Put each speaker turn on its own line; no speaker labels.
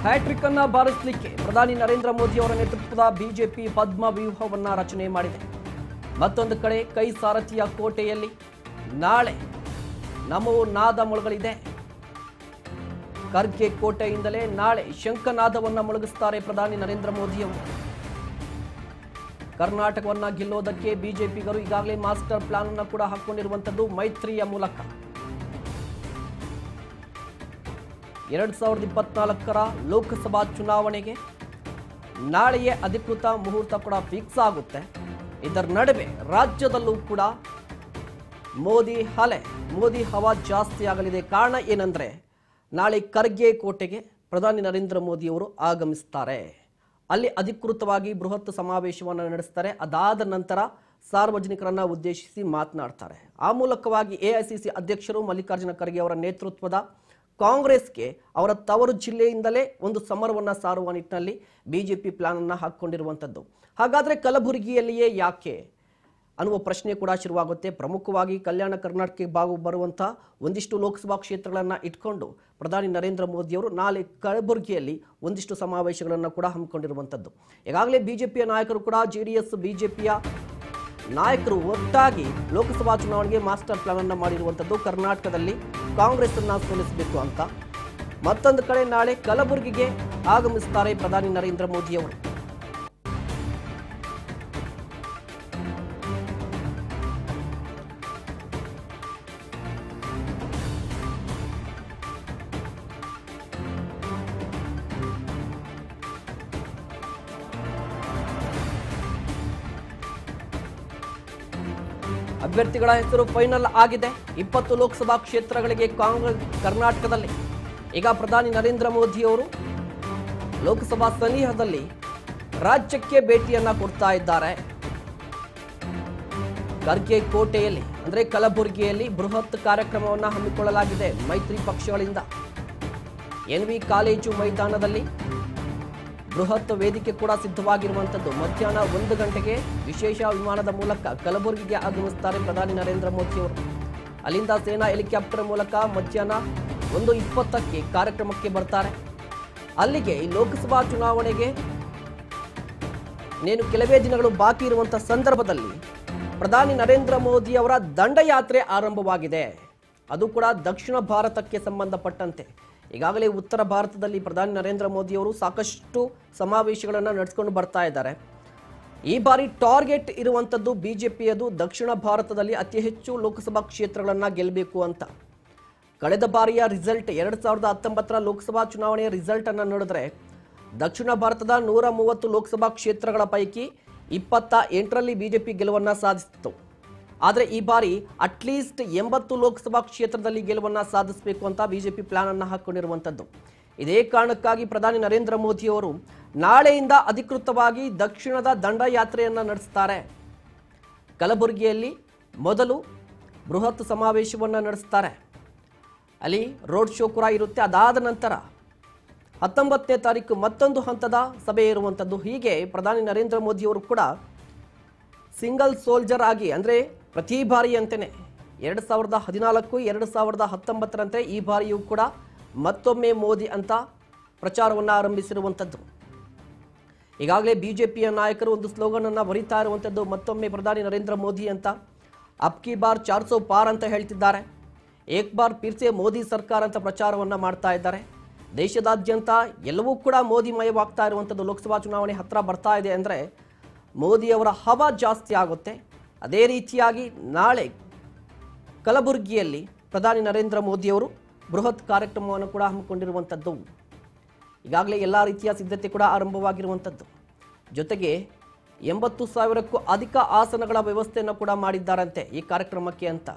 Hat trick ಅನ್ನ ಬಾರಿಸಲಿಕ್ಕೆ ಪ್ರಧಾನಿ ನರೇಂದ್ರ ಮೋದಿ ಅವರ ನೇತೃತ್ವದ ಬಿಜೆಪಿ ಪದ್ಮ ವ್ಯೂಹವನ್ನ ರಚನೆ ಮಾಡಿದೆ. ಮತ್ತೊಂದು ಕಡೆ ಕೈ ಸಾರಥಿಯ ಕೋಟೆಯಲ್ಲಿ ನಾಳೆ ನಮೋ ನಾದ ಮೊಳಗಲಿದೆ. ಖರ್ಗೆ ಕೋಟೆಯಿಂದಲೇ ನಾಳೆ ಶಂಖನಾದವನ್ನ ಮೊಳಗಿಸುತ್ತಾರೆ ಪ್ರಧಾನಿ ನರೇಂದ್ರ ಮೋದಿ ಅವರು. ಕರ್ನಾಟಕವನ್ನ ಗೆಲ್ಲೋದಕ್ಕೆ ಬಿಜೆಪಿಗರು ಈಗಾಗಲೇ ಮಾಸ್ಟರ್ ಪ್ಲಾನ್ ಅನ್ನು ಕೂಡ ಹಾಕೊಂಡಿರುವಂತದ್ದು ಮೈತ್ರಿಯ ಮೂಲಕ. 2024ರ ಲೋಕಸಭಾ ಚುನಾವಣೆಗೆ ನಾಳೆಯೇ ಅಧಿಕೃತ ಮುಹೂರ್ತ ಕೂಡ ಫಿಕ್ಸ್ ಆಗುತ್ತೆ. ಇದರ ನಡುವೆ ರಾಜ್ಯದಲ್ಲೂ ಕೂಡ ಮೋದಿ ಹವಾ ಜಾಸ್ತಿ ಆಗಲಿದೆ. ಕಾರಣ ಏನಂದ್ರೆ ನಾಳೆ ಖರ್ಗೆ ಕೋಟೆಗೆ ಪ್ರಧಾನಿ ನರೇಂದ್ರ ಮೋದಿ ಅವರು ಆಗಮಿಸುತ್ತಾರೆ. ಅಲ್ಲಿ ಅಧಿಕೃತವಾಗಿ ಬೃಹತ್ ಸಮಾವೇಶವನ್ನು ನಡೆಸ್ತಾರೆ. ಅದಾದ ನಂತರ ಸಾರ್ವಜನಿಕರನ್ನ ಉದ್ದೇಶಿಸಿ ಮಾತನಾಡ್ತಾರೆ. ಆ ಮೂಲಕವಾಗಿ ಎಐಸಿಸಿ ಅಧ್ಯಕ್ಷರು ಮಲ್ಲಿಕಾರ್ಜುನ ಖರ್ಗೆ ಅವರ ನೇತೃತ್ವದ ಕಾಂಗ್ರೆಸ್ಗೆ ಅವರ ತವರು ಜಿಲ್ಲೆಯಿಂದಲೇ ಒಂದು ಸಮರವನ್ನ ಸಾರುವ ನಿಟ್ಟಿನಲ್ಲಿ ಬಿಜೆಪಿ ಪ್ಲಾನ್ ಅನ್ನ ಹಾಕೊಂಡಿರುವಂತದ್ದು. ಹಾಗಾದ್ರೆ ಕಲಬುರಗಿಯಲ್ಲಿಯೇ ಯಾಕೆ ಅನ್ನುವ ಪ್ರಶ್ನೆ ಕೂಡ ಶುರುವಾಗುತ್ತೆ. ಪ್ರಮುಖವಾಗಿ ಕಲ್ಯಾಣ ಕರ್ನಾಟಕಕ್ಕೆ ಬರುವಂತಹ ಒಂದಿಷ್ಟು ಲೋಕಸಭಾ ಕ್ಷೇತ್ರಗಳನ್ನು ಇಟ್ಕೊಂಡು ಪ್ರಧಾನಿ ನರೇಂದ್ರ ಮೋದಿ ಅವರು ನಾಳೆ ಕಲಬುರಗಿಯಲ್ಲಿ ಒಂದಿಷ್ಟು ಸಮಾವೇಶಗಳನ್ನು ಕೂಡ ಹಮ್ಮಿಕೊಂಡಿರುವಂಥದ್ದು. ಈಗಾಗಲೇ ಬಿಜೆಪಿಯ ನಾಯಕರು ಕೂಡ ಜೆಡಿಎಸ್ ಬಿಜೆಪಿಯ ನಾಯಕರು ಒಟ್ಟಾಗಿ ಲೋಕಸಭಾ ಚುನಾವಣೆಗೆ ಮಾಸ್ಟರ್ ಪ್ಲಾನ್ ಅನ್ನು ಮಾಡಿರುವಂಥದ್ದು. ಕರ್ನಾಟಕದಲ್ಲಿ ಕಾಂಗ್ರೆಸ್ ಅನ್ನ ಸೋಲಿಸಬೇಕು ಅಂತ. ಮತ್ತೊಂದು ಕಡೆ ನಾಳೆ ಕಲಬುರಗಿಗೆ ಆಗಮಿಸುತ್ತಾರೆ ಪ್ರಧಾನಿ ನರೇಂದ್ರ ಮೋದಿ ಅವರು. ಅಭ್ಯರ್ಥಿಗಳ ಹೆಸರು ಫೈನಲ್ ಆಗಿದೆ. 20 ಲೋಕಸಭಾ ಕ್ಷೇತ್ರಗಳಿಗೆ ಕಾಂಗ್ರೆಸ್ ಕರ್ನಾಟಕದಲ್ಲಿ. ಈಗ ಪ್ರಧಾನಿ ನರೇಂದ್ರ ಮೋದಿ ಅವರು ಲೋಕಸಭಾ ಸನಿಹದಲ್ಲಿ ರಾಜ್ಯಕ್ಕೆ ಭೇಟಿಯನ್ನ ಕೊಡ್ತಾ ಇದ್ದಾರೆ. ಖರ್ಗೆ ಕೋಟೆಯಲ್ಲಿ ಅಂದ್ರೆ ಕಲಬುರಗಿಯಲ್ಲಿ ಬೃಹತ್ ಕಾರ್ಯಕ್ರಮವನ್ನು ಹಮ್ಮಿಕೊಳ್ಳಲಾಗಿದೆ ಮೈತ್ರಿ ಪಕ್ಷಗಳಿಂದ. ಎನ್ವಿ ಕಾಲೇಜು ಮೈದಾನದಲ್ಲಿ ಬೃಹತ್ ವೇದಿಕೆ ಕೂಡ ಸಿದ್ಧವಾಗಿರುವಂಥದ್ದು. ಮಧ್ಯಾಹ್ನ 1 ಗಂಟೆಗೆ ವಿಶೇಷ ವಿಮಾನದ ಮೂಲಕ ಕಲಬುರಗಿಗೆ ಆಗಮಿಸುತ್ತಾರೆ ಪ್ರಧಾನಿ ನರೇಂದ್ರ ಮೋದಿ ಅವರು. ಅಲ್ಲಿಂದ ಸೇನಾ ಹೆಲಿಕಾಪ್ಟರ್ ಮೂಲಕ ಮಧ್ಯಾಹ್ನ 1:20ಕ್ಕೆ ಕಾರ್ಯಕ್ರಮಕ್ಕೆ ಬರ್ತಾರೆ. ಅಲ್ಲಿಗೆ ಲೋಕಸಭಾ ಚುನಾವಣೆಗೆ ಕೆಲವೇ ದಿನಗಳು ಬಾಕಿ ಇರುವಂತಹ ಸಂದರ್ಭದಲ್ಲಿ ಪ್ರಧಾನಿ ನರೇಂದ್ರ ಮೋದಿ ಅವರ ದಂಡಯಾತ್ರೆ ಆರಂಭವಾಗಿದೆ. ಅದು ಕೂಡ ದಕ್ಷಿಣ ಭಾರತಕ್ಕೆ ಸಂಬಂಧಪಟ್ಟಂತೆ. ಈಗಾಗಲೇ ಉತ್ತರ ಭಾರತದಲ್ಲಿ ಪ್ರಧಾನಿ ನರೇಂದ್ರ ಮೋದಿ ಅವರು ಸಾಕಷ್ಟು ಸಮಾವೇಶಗಳನ್ನು ನಡೆಸಿಕೊಂಡು ಬರ್ತಾ ಇದ್ದಾರೆ. ಈ ಬಾರಿ ಟಾರ್ಗೆಟ್ ಇರುವಂಥದ್ದು ಬಿಜೆಪಿಯದು ದಕ್ಷಿಣ ಭಾರತದಲ್ಲಿ ಅತಿ ಹೆಚ್ಚು ಲೋಕಸಭಾ ಕ್ಷೇತ್ರಗಳನ್ನು ಗೆಲ್ಲಬೇಕು ಅಂತ. ಕಳೆದ ಬಾರಿಯ ರಿಸಲ್ಟ್ 2019ರ ಲೋಕಸಭಾ ಚುನಾವಣೆಯ ರಿಸಲ್ಟ್ ಅನ್ನು ನೋಡಿದ್ರೆ ದಕ್ಷಿಣ ಭಾರತದ 130 ಲೋಕಸಭಾ ಕ್ಷೇತ್ರಗಳ ಪೈಕಿ 28ರಲ್ಲಿ ಬಿಜೆಪಿ ಗೆಲುವನ್ನ ಸಾಧಿಸಿತ್ತು. ಆದರೆ ಈ ಬಾರಿ ಅಟ್ಲೀಸ್ಟ್ 80 ಲೋಕಸಭಾ ಕ್ಷೇತ್ರದಲ್ಲಿ ಗೆಲುವನ್ನ ಸಾಧಿಸಬೇಕು ಅಂತ ಬಿಜೆಪಿ ಪ್ಲಾನ್ ಅನ್ನು ಹಾಕೊಂಡಿರುವಂಥದ್ದು. ಇದೇ ಕಾರಣಕ್ಕಾಗಿ ಪ್ರಧಾನಿ ನರೇಂದ್ರ ಮೋದಿ ಅವರು ನಾಳೆಯಿಂದ ಅಧಿಕೃತವಾಗಿ ದಕ್ಷಿಣದ ದಂಡಯಾತ್ರೆಯನ್ನ ನಡೆಸ್ತಾರೆ. ಕಲಬುರಗಿಯಲ್ಲಿ ಮೊದಲು ಬೃಹತ್ ಸಮಾವೇಶವನ್ನು ನಡೆಸ್ತಾರೆ. ಅಲ್ಲಿ ರೋಡ್ ಶೋ ಕೂಡ ಇರುತ್ತೆ. ಅದಾದ ನಂತರ 19ನೇ ತಾರೀಕು ಮತ್ತೊಂದು ಹಂತದ ಸಭೆ ಇರುವಂಥದ್ದು. ಹೀಗೆ ಪ್ರಧಾನಿ ನರೇಂದ್ರ ಮೋದಿ ಅವರು ಕೂಡ ಸಿಂಗಲ್ ಸೋಲ್ಜರ್ ಆಗಿ ಅಂದರೆ ಪ್ರತಿ ಬಾರಿಯಂತೆಯೇ 2014 2019ರಂತೆ ಈ ಬಾರಿಯೂ ಕೂಡ ಮತ್ತೊಮ್ಮೆ ಮೋದಿ ಅಂತ ಪ್ರಚಾರವನ್ನು ಆರಂಭಿಸಿರುವಂಥದ್ದು. ಈಗಾಗಲೇ ಬಿಜೆಪಿಯ ನಾಯಕರು ಒಂದು ಸ್ಲೋಗನ್ ಅನ್ನು ಬರೀತಾ ಇರುವಂಥದ್ದು ಮತ್ತೊಮ್ಮೆ ಪ್ರಧಾನಿ ನರೇಂದ್ರ ಮೋದಿ ಅಂತ. ಅಬ್ ಕಿ ಬಾರ್ 400 ಪಾರ್ ಅಂತ ಹೇಳ್ತಿದ್ದಾರೆ. ಏಕ್ ಬಾರ್ ಫಿರ್ಸೆ ಮೋದಿ ಸರ್ಕಾರ ಅಂತ ಪ್ರಚಾರವನ್ನು ಮಾಡ್ತಾ ಇದ್ದಾರೆ. ದೇಶದಾದ್ಯಂತ ಎಲ್ಲವೂ ಕೂಡ ಮೋದಿ ಮಯವಾಗ್ತಾ ಇರುವಂಥದ್ದು. ಲೋಕಸಭಾ ಚುನಾವಣೆ ಹತ್ತಿರ ಬರ್ತಾ ಇದೆ ಅಂದರೆ ಮೋದಿಯವರ ಹವಾ ಜಾಸ್ತಿ ಆಗುತ್ತೆ. ಅದೇ ರೀತಿಯಾಗಿ ನಾಳೆ ಕಲಬುರಗಿಯಲ್ಲಿ ಪ್ರಧಾನಿ ನರೇಂದ್ರ ಮೋದಿಯವರು ಬೃಹತ್ ಕಾರ್ಯಕ್ರಮವನ್ನು ಕೂಡ ಹಮ್ಮಿಕೊಂಡಿರುವಂಥದ್ದು. ಈಗಾಗಲೇ ಎಲ್ಲ ರೀತಿಯ ಸಿದ್ಧತೆ ಕೂಡ ಆರಂಭವಾಗಿರುವಂಥದ್ದು. ಜೊತೆಗೆ 80,000ಕ್ಕೂ ಅಧಿಕ ಆಸನಗಳ ವ್ಯವಸ್ಥೆಯನ್ನು ಕೂಡ ಮಾಡಿದ್ದಾರಂತೆ ಈ ಕಾರ್ಯಕ್ರಮಕ್ಕೆ ಅಂತ.